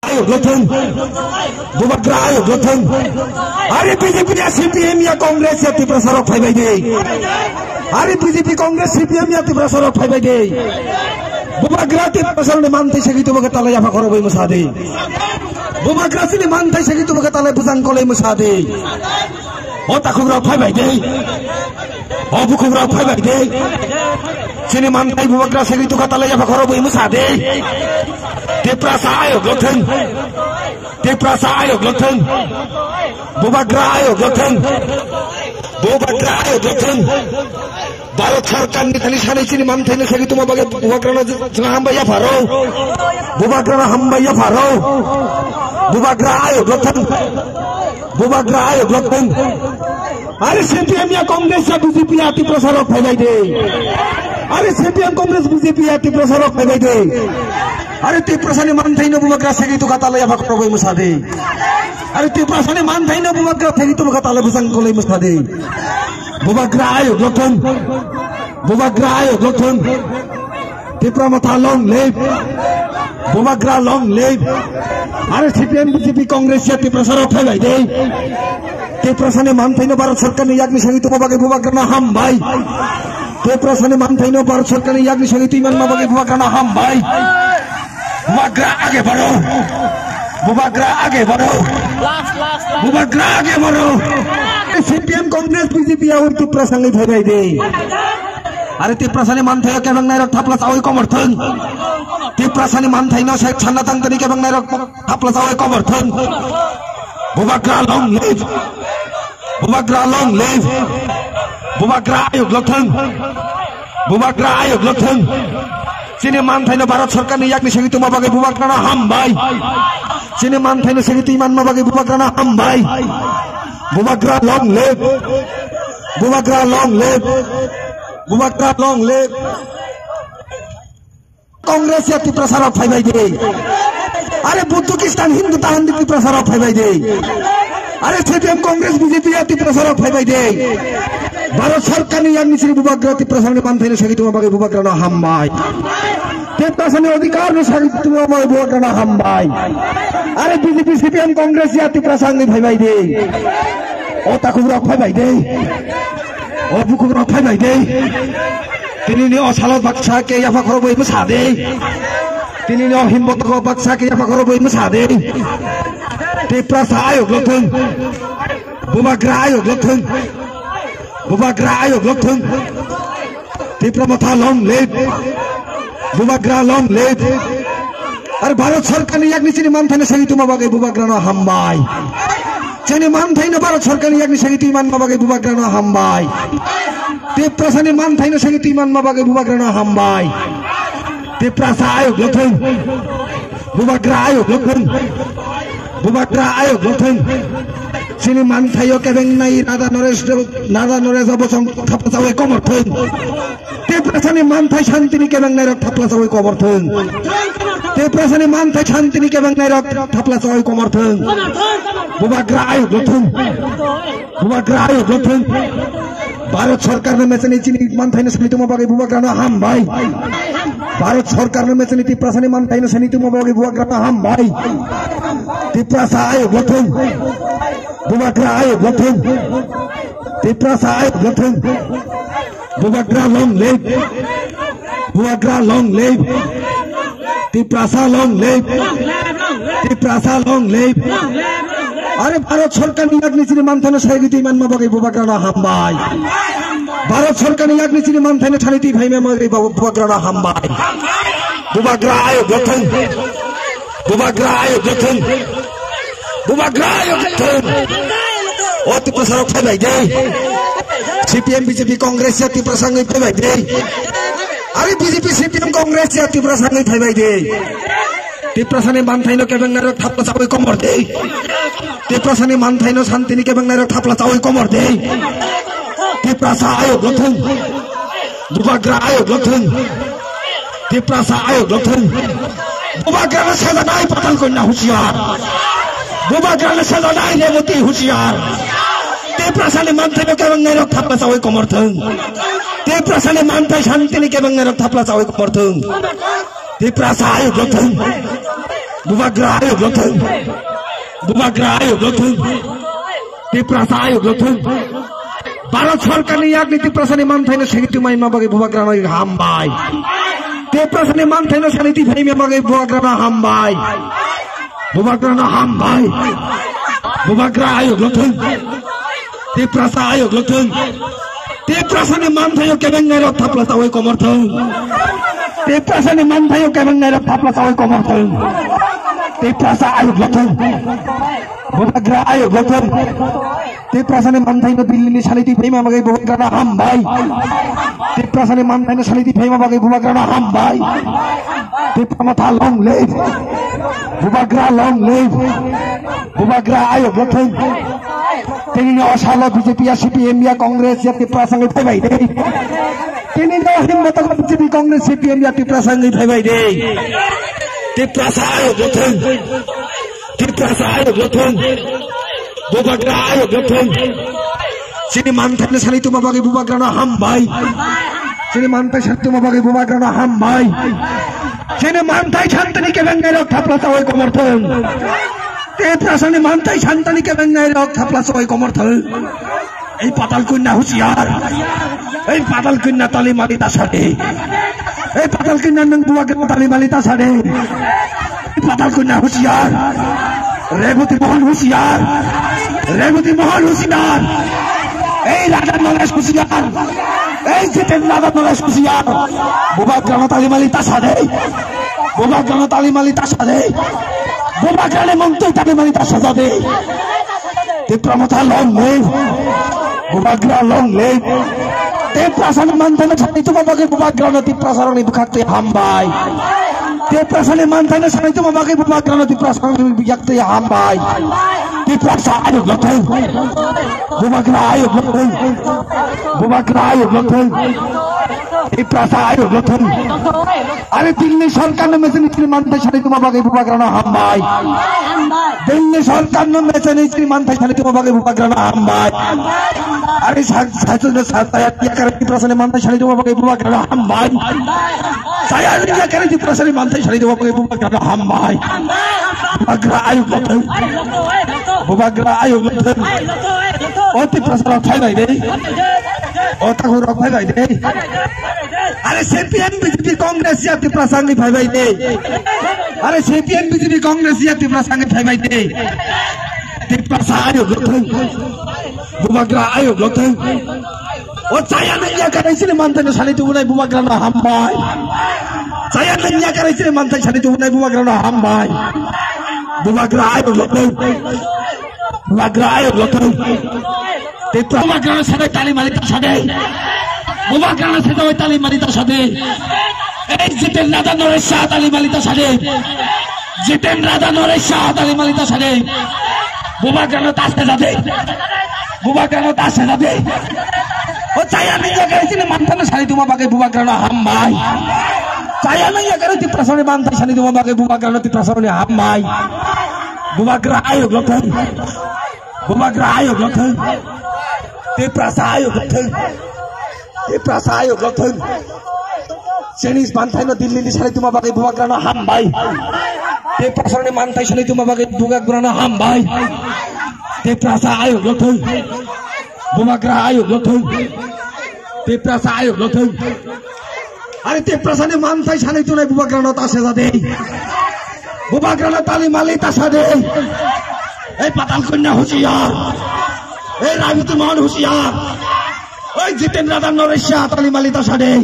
अरे बीजेपी या सीपीएम या कांग्रेस या तीव्र सड़क फाइबाई दे अरे बीजेपी कांग्रेस सीपीएम या तीव्र सड़क फाइबाई दे बुबाग्राती प्रसरने मानते सगी तो बगत ताला याफा खरो बई मुसादे बुबाग्राती ने मानते सगी तो बगत ताला बुजांग कोले मुसादे ओ ताखुग्रा फाइबाई दे ओ बुखुग्रा फाइबाई दे सिने मानते बुबाग्रा सगी तो बगत ताला याफा खरो बई मुसादे Deprasa ayo gloten, deprasa ayo gloten, bubagra ayo gloten, bubagra ayo gloten. Baru sarkan ni tali sana sini mampu ni segi tu mau bagi bubagra na jangan hamba ya faro, bubagra na hamba ya faro, bubagra ayo gloten, bubagra ayo gloten. Hari CPM ya Kongres ya BJP ya ti prasarok phaibai de. Hari CPM Kongres BJP ya ti prasarok phaibai de. अरे ती प्रसाने मान थाइन बुबाग्रा सेगी तो कताले याफा खरो बई मुसादे अरे ती प्रसाने मान थाइन बुबाग्रा सेगी तो कताले बुजांग कोले मुसादे बुबाग्रा आयो ग्लोथन ती प्रमथा लॉन्ग लिव बुबाग्रा लॉन्ग लिव अरे सीपीएम बीजेपी कांग्रेस या ती प्रसार फैलाई दे ती प्रसाने मान थाइन भारत सरकार ने याग्नि सेगी तो बागे बुबाग्रा ना हम भाई ती प्रसाने मान थाइन भारत सरकार ने याग्नि सेगी तो इमान बागे बुबाग्रा ना हम भाई बुबाग्रा आगे बढ़ो बुबाग्रा आगे बढ़ो बुबाग्रा आगे बढ़ो सीपीएम कांग्रेस बीजेपी और ती प्रसंगे फैलाई दे अरे ती प्रसाने मान थायो के बंगनाय रक थाप्ला सावै कमर्थन ती प्रसाने मान थाइनो शेख छन्ना तंगतनि के बंगनाय रक थाप्ला सावै कमर्थन बुबाग्रा लॉन्ग लिव बुबाग्रा लॉन्ग लिव बुबाग्रा आयो ग्लोथन बुबाग्रा आयो ग्लोथन Sini mantai na Bharat Sarkar ni yakni segi tu ma bagai bubagra na hambai. Sini mantai na segi tu iman ma bagai bubagra na hambai. Bubagra long live. Bubagra long live. Bubagra long live. Kongres ya ti prasarok phaibai de. Are Budukistan Hindu tahan di prasarok phaibai de. Are CPM Kongres BJP ya ti prasarok phaibai de. Bharat Sarkar ni yakni segi bubagra ti prasarok mantai na segi tu ma bagai bubagra na hambai. प्रशासनिक अधिकार में बुबाग्रा हम भाई अरे BJP CPM Congress या ती प्रसंग फैबाई दे ओ ताखुग्रा फैबाई दे ओ बुखुग्रा फैबाई दे तिनी ने असालत बाक्सा के याफा खरो बई मुसादे तिनी ने हिम्मत को बाक्सा के याफा खरो बई मुसादे ते प्रसा आयो ग्लोथन बुबाग्रा आयो ग्लोथन बुबाग्रा आयो ग्लोथन ते प्रमथा लॉन्ग लिव बुबाग्रा लॉन्ग लिव अरे भारत सरकार ने याग्नि सिनी मान थाइन सगी तुमा बागे बुबाग्रा ना हमबाई चने मान थाइन भारत सरकार ने याग्नि सगी तुमान मा बागे बुबाग्रा ना हमबाई ते प्रसाने मान थाइन सगी तुमान मा बागे बुबाग्रा ना हमबाई ते प्रसा आयो ग्लोथन बुबाग्रा आयो ग्लोथन बुबाग्रा आयो ग्लोथन सिनी मान थायो के बेंगनाई नादा नरेश अबसम थापसावे कमर्थन ते प्रसाने मान थाइ शान्तिनि के बेंगनाई रक थापलासावे कमर्थन ते प्रसाने मान थाइ शान्तिनि के बेंगनाई रक थापलासावे कमर्थन बुबाग्रा आयो ग्लोथन बुबाग्रा आयो ग्लोथन भारत सरकार ने मेचनी चिनी मान थाइन सनी तुमा बागे बुबाग्रा ना हम भाई भारत सरकार ने मेचनी ती प्रसाने मान थाइन सनी तुमा बागे बुबाग्रा ना हम भाई ती प्रसा आयो ग्लोथन बुबाग्रा आयो ग्लोथन ती प्रसा आयो ग्लोथन बुबाग्रा लॉन्ग लिव बुबाग्रा लॉन्ग लिव ती प्रसा लॉन्ग लिव ती प्रसा लॉन्ग लिव अरे भारत सरकार ने याग्नि सिनी मान थाइन सगी ती मान मा बागे बुबाग्रा ना हम भाई भारत सरकार ने याग्नि सिनी मान थाइन छानी ती भाई में बागे बुबाग्रा ना हम भाई बुबाग्रा आयो ग्लोथन बुबाग्रा आयो ग्लोथन बुबाग्रा आयो ग्लोथन ओ ती प्रसारक फैलाई दे सीपीएम बीजेपी कांग्रेस या ती प्रसंग फैलाई दे अरे बीजेपी सीपीएम कांग्रेस या ती प्रसंग फैलाई दे ती प्रसाने मान थाइनो के बेंगनाय रक थापला सावै कमर दे ती प्रसाने मान थाइनो शान्तिनि के बेंगनाय रक थापला सावै कमर दे ती प्रसा आयो ग्लोथन बुबाग्रा आयो ग्लोथन ती प्रसा आयो ग्लोथन बुबाग्रा ने सजा नाय पतन कन्या होशियार बुबाग्रा ने सजा नाय रेवती होशियार ते प्रसाने मान थाइनो के बेंगनाय रक थापला सावै कमर्थन ते प्रसाने मान थाइ शान्तिनि के बेंगनाय रक थापला सावै कमर्थन ते प्रसा आयो ग्लोथन Bubagra ayo gotheng. Bubagra ayo gotheng. Tiprasa ayo gotheng. Bharat sarkar ni yak niti prasani manthai na sengitu mai mabage Bubagra na hambai. Tiprasa ni manthai na seniti bhai mabage Bubagra na hambai. Bubagra na hambai. Bubagra ayo gotheng. Tiprasa ayo gotheng. Tiprasa ni manthai kebeng ngai ro thapla tawai komortheng. Tiprasa ni manthai kebeng ngai ro thapla tawai komortheng. Tiprasa ayo gotheng. Bubagra ayo gotheng. Tiprasa ni manthai no Dilli ni saliti bhaima bagai Bubagra na hambai. Tiprasa ni manthai no saliti bhaima bagai Bubagra na hambai. Tipramata long live. Bubagra long live. Bubagra ayo gotheng. Tini asala BJP ya CPM ya Kongres ya Tiprasa ngai bhai dei. Tini no himmat ko BJP Kongres CPM ya Tiprasa ngai bhai dei. Tiprasa ayo gotheng. Tiprasa ayo gotheng. Bubagra ayo gotheng. Sini manthai na salitu mabage Bubagra na hambai. Sini manthai salitu mabage Bubagra na hambai. Sini manthai shantani ke bengai rok thapla tawai komortheng. Tiprasa ni manthai shantani ke bengai rok thapla tawai komortheng. Ei patal kunna husiar. Ei patal kunna tali malita sade. Ei patal kunna nang Bubagra tali malita sade. Ei patal kunna husiar. Rebuti Mohan husiar. Rebuti Mohan husiar. Ei Radan Noles husiar. Ei Jiten Radan Noles husiar. Bubagra na tali malita sade. Bubagra na tali malita sade. Bubagra ne mongtoi tali malita sade. Tipramata long live. Bubagra long live. Tiprasa na manthai na salitu mabage Bubagra na Tiprasa ni bukakte hambai. Tiprasa ni manthai na salitu mabage Bubagra na Tiprasa ni bukakte hambai. Tiprasa ayo gotheng. Bubagra ayo gotheng. Bubagra ayo gotheng. Tiprasa ayo gotheng. Are Dilli sarkar na mechani manthai salitu mabage Bubagra na hambai. Dilli sarkar na mechani manthai salitu mabage Bubagra na hambai. Are satu na sataya kare Tiprasa ni manthai salitu mabage Bubagra na hambai. Saya lihat kare Tiprasa ni manthai salitu mabage Bubagra na hambai. Bubagra ayo gotheng. Bubagra ayo gotheng. O Tiprasa rok bhai dei. O taku rok bhai dei. Are CPM BJP Kongres ya Tiprasa ngai bhai dei. Are CPM BJP Kongres ya Tiprasa ngai bhai dei. Tiprasa ayo gotheng. Bubagra ayo gotheng. O saya nanya kare sini manthai na salitu bunai Bubagra na hambai. Saya nanya kare sini manthai salitu bunai Bubagra na hambai. Bubagra ayo gotheng. Bubagra ayo gotheng. Bubagra na sadai tali malita sadai. Bubagra na sadai tali malita sadai. Ei Jiten Radan Noles tali malita sadai. Jiten Radan Noles tali malita sadai. Bubagra na tas sadai. Bubagra na tas sadai. O saya nanya kare sini manthai na salitu mabage Bubagra na hambai. Saya nanya kare Tiprasa ni manthai salitu mabage Bubagra na Tiprasa ni hambai. Bubagra ayo gotheng. Bubagra ayo gotheng. Tiprasa ayo gotheng. Tiprasa ayo gotheng. Sini manthai na Dilli ni salitu mabage Bubagra na hambai. Tiprasa ni manthai salitu mabage Bubagra na hambai. Tiprasa ayo gotheng. Bubagra ayo gotheng. Tiprasa ayo gotheng. Are Tiprasa ni manthai salitu nai Bubagra na tase sade. Bubagra na tali malita sade. Ei patal kunna husiar. Ei Rebuti Mohan husiar. Ei Jiten Radan Noles tali malita sade.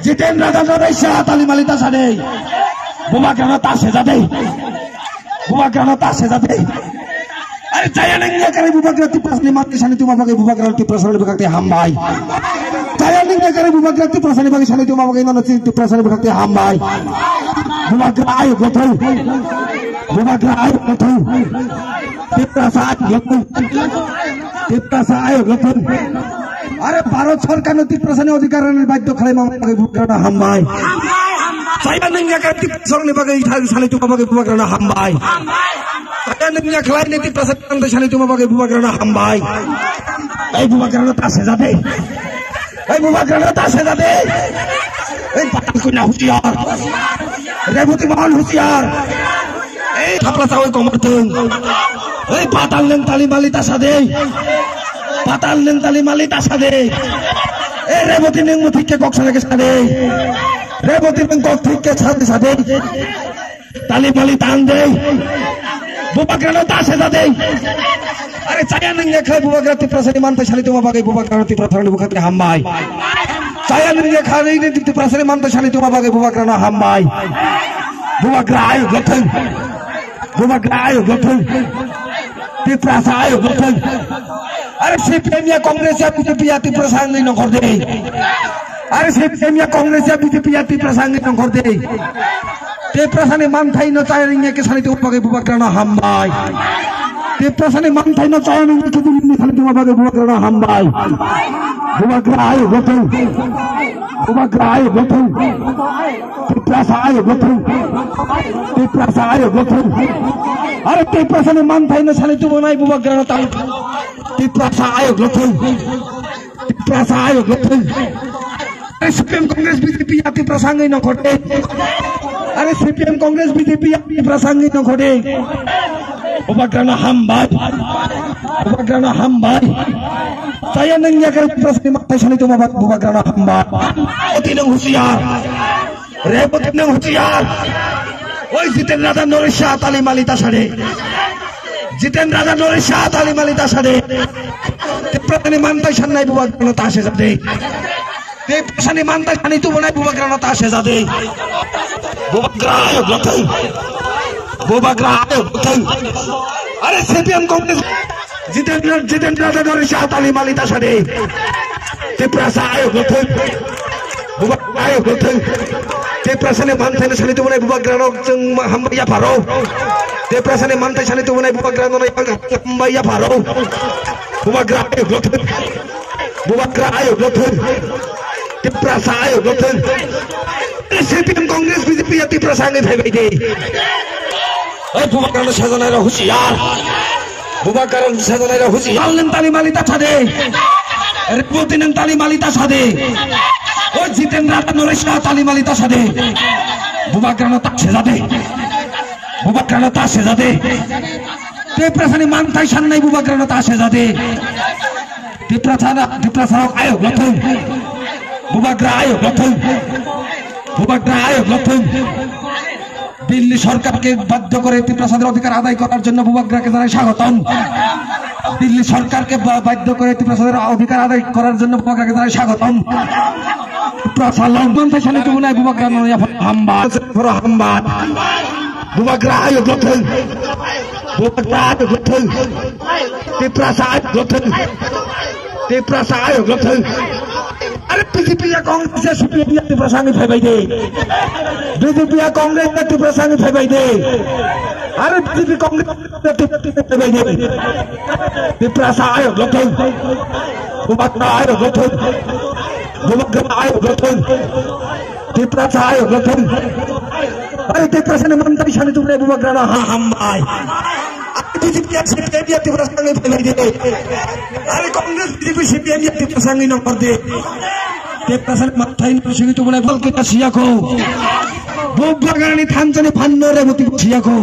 Jiten Radan Noles tali malita sade. Bubagra na tase sade. Bubagra na tase sade. Are saya nanya kare Bubagra Tiprasa ni manthai salitu mabage Bubagra Tiprasa ni bukakte hambai. Saya nanya kare Bubagra Tiprasa ni bagi salitu mabage Tiprasa ni bukakte hambai. Bubagra ayo gotheng. Bubagra ayo gotheng. Tiprasa ayo gotheng. Tiprasa ayo gotheng. Are Bharat sarkar na Tiprasa ni adhikar ni badhyo khalai mabage Bubagra na hambai. Saya nanya kare Tiprasa ni bagi salitu mabage Bubagra na hambai. Saya nanya khalai ni Tiprasa ni manthai salitu mabage Bubagra na hambai. Ei Bubagra na tase sade. Ei Bubagra na tase sade. Ei patal kunna husiar. Rebuti Mohan husiar. থাপলা চাওই কমরতেন এই পাতাল নেন তালি মালি তাসা দে পাতাল নেন তালি মালি তাসা দে এই রেবতী নেন মুথিকে কক্সনাকে সাদে রেবতী নেন কক থেকে সাদে সাদে তালি মালি তান দে বুবাগ্রানো তাসে সাদে अरे चाया नहीं देखा बुबाग्रा तिप्रसानी मानता शाली तुम बागे बुबाग्रा तिप्रसानी बुखाते हम भाई चाया नहीं देखा नहीं तिप्रसानी मानता शाली तुम बागे बुबाग्रा ना हम भाई बुबाग्रा आयो गठन तिप्रसा आयो गठन अरे सीपीएम या कांग्रेस या बीजेपी या तिप्रसानी न कर दे अरे सीपीएम या कांग्रेस या बीजेपी या तिप्रसानी न कर दे तिप्रसानी मानता ही न चाया नहीं के शाली तुम बागे बुबाग्रा ना हम भाई तिप्रसानी मानता ही न चाया नहीं के शाली तुम बागे बुबाग्रा ना हम भाई बुबाग्रा आयो गठन तिप्रसा आयो गठन अरे तिप्रसानी मानता ही न शाली तुम बनाई बुबाग्रा ना तिप्रसा आयो गठन अरे सीपीएम कांग्रेस बीजेपी या तिप्रसानी न खोटे अरे सीपीएम कांग्रेस बीजेपी या तिप्रसानी न खोटे बुबाग्रा ना हम भाई saya nengnya kalau tiprasani mata shani tu mabak bubagra na hamba oti neng husiar rebot neng husiar oi jiten raja norisha tali malita sade jiten raja norisha tali malita sade tiprasani manta shanai bubagra na tashe jade tiprasani manta shani tu banai bubagra na tashe jade bubagra ayo gotai अरे सीपीएम कांग्रेस जितेंद्र राजा नोरिशा ताली मालिता सदे तिप्रसा आयो गठन तिप्रसानी मानता न शाली तुमने बुबाग्रा न जों हामबाया फारो तिप्रसानी मानता शाली तुमने बुबाग्रा न हामबाया फारो बुबाग्रा आयो गठन तिप्रसा आयो गठन सीपीएम कांग्रेस बीजेपी या तिप्रसानी भाई दे बुबाग्रा साजनाय हुसियार बुबाग्रा साजनाय हुसियार नों ताली मालिता सादे रेबती नों ताली मालिता सादे ओ जितेंद्र राजा नोरिशा ताली मालिता सादे बुबाग्रा न तासे जादे तिप्रसानी मानताय साननाय बुबाग्रा न तासे जादे तिप्रसा आयो गठन बुबाग्रा आयो गठन दिल्ली सरकार के बाध्य करे तिप्रसाদের अधिकार आदाय करार जন্য বুবাগ্রাকে জানাই স্বাগতম दिल्ली सरकार के बाध्य करे तिप्रसाদের अधिकार आदाय करार जন্য বুবাগ্রাকে জানাই স্বাগতম तिप्रसा लंदन থেকে শালি তুমনাই বুবাগ্রা নয়া হামবা বুবাগ্রা আयो গঠন तिप्रसा आयो गठन अरे बीजेपी या कांग्रेस या सीपीएम या तिप्रसानी भाई दे बीजेपी या कांग्रेस या तिप्रसानी भाई दे अरे बीजेपी कांग्रेस या तिप्रसानी भाई दे तिप्रसा आयो गठन बुबाग्रा आयो गठन तिप्रसा आयो गठन अरे तिप्रसानी मानता ही शाली तुमने बुबाग्रा ना हम भाई बीजेपी या सीपीएम या तिप्रसानी भाई दे अरे कांग्रेस बीजेपी सीपीएम या तिप्रसानी न कर दे तिप्रसानी माथाय नोरिशा tu mulai bal kita siako bubagra ni thanjani phanno reboti siako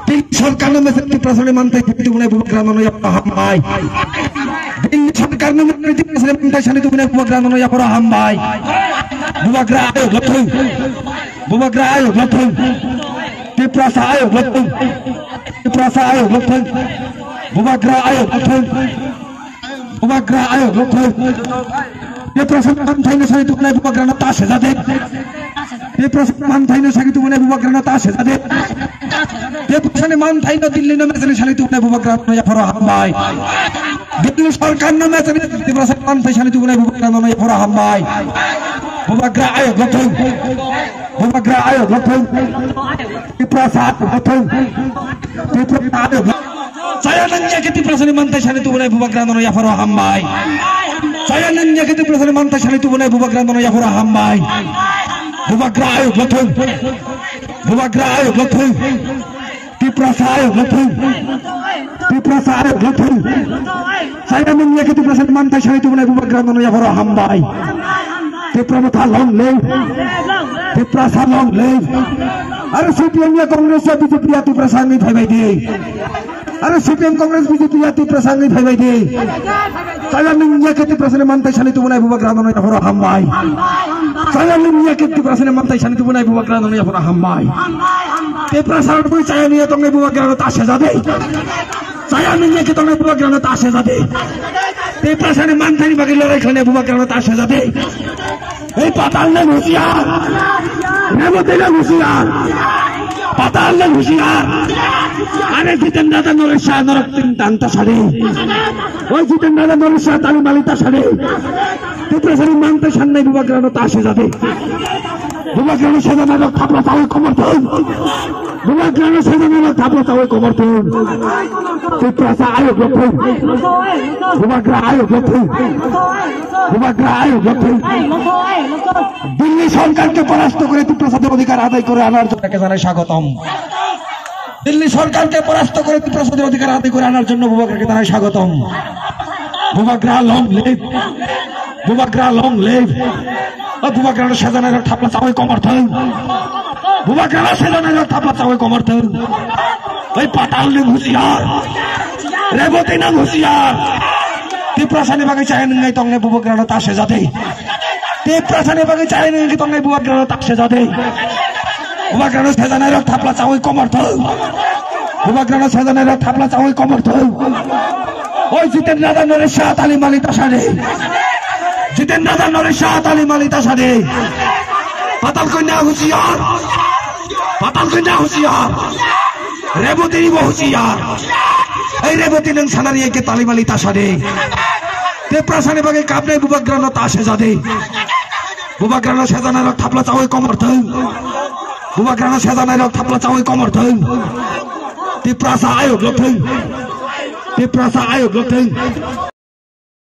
Delhi सरकार ने तिप्रसानी मानता tu mulai bubagra no ya paham bai Delhi सरकार ने तिप्रसानी मानता shani tu mulai bubagra no ya paham bai bubagra ayo gotong Tiprasa ayo gotong bubagra ayo gotong तिप्रसानी मानता न शाली तुमने बुबाग्रा न तासे जादे तिप्रसानी मानता न शाली तुमने बुबाग्रा न तासे जादे तिप्रसानी मानता न दिल्ली न मेचने शाली तुमने बुबाग्रा न या फरा हम भाई दिल्ली सरकार न मेचने तिप्रसानी मानता शाली तुमने बुबाग्रा न या फरा हम भाई बुबाग्रा आयो गठन तिप्रसा आयो saya nanya ke tiprasani mantai shani tu bunai bubagra no ya faro hambai saya nanya ke tiprasani mantai shani tu bunai bubagra no ya faro hambai bubagra ayo gotong tiprasa ayo gotong saya nanya ke tiprasani mantai shani tu bunai bubagra no ya faro hambai tiprasa long live अरे सीपीएम या कांग्रेस या बीजेपी या प्रसंगी भाई भाई दे अरे सीपीएम कांग्रेस बीजेपी या प्रसंगी भाई भाई दे saya minyak kita presiden mantai sana itu bunai buat kerana ya pura hambai saya minyak kita presiden mantai sana itu bunai buat kerana ya pura hambai te prasar pun saya minyak tong buat kerana tak sejati saya minyak kita buat kerana tak sejati te presiden mantai bagi lelaki kerana buat kerana tak sejati patalnya husiar remotinya husiar patalnya husiar ada Jiten Dada Noresha Norok Tintanta Sade ওই Jiten Dada Noresha Tali Malita Sade Presiden mantai sana buat kerana tak sejati buat kerana saya nak tapla tahu komerton buat kerana saya nak tapla tahu komerton Tiprasa ayo betul buat kerana ayo betul buat kerana ayo betul Delhi সরকারকে পরাস্ত করে ত্রিপ্রাসাদের অধিকার আদায় করে আনার জন্য জানাই স্বাগতম দিল্লি সরকারকে পরাস্ত করে ত্রিপ্রাসাদের অধিকার আদায় করে আনার জন্য বুবাকরকে জানাই স্বাগতম বুবাকরা লং লিভ বুবাকরা লং লিভ বুবাকরা সেজনের থাপলা চাওয়াই কমর্থন বুবাকরা সেজনের থাপলা চাওয়াই কমর্থন ওই পাতাল নে হুঁশিয়ার রেবতী না হুঁশিয়ার ত্রিপ্রাসাদে বাগে চায় নাই তংনে বুবাকরা তাসে যাতে ত্রিপ্রাসাদে বাগে চায় নাই তংনে বুবাকরা তাসে যাতে বুবাকরা সেজনের থাপলা চাওয়াই কমর্থন বুবাকরা সেজনের থাপলা চাওয়াই কমর্থন ওই Jiten Dada Noresha Tali Malita Sade Jiten Dada Noresha Tali Malita Sade patal kanya husiar reboti ni husiar ei reboti nang sanari ke Tali Malita Sade te prasane bage kapne bubagrano tashe jade bubagrano sejanaro thapla chawai komorthon bubagrano sejanaro thapla chawai komorthon te prasa ayo glothon Tiprasa ayo glothon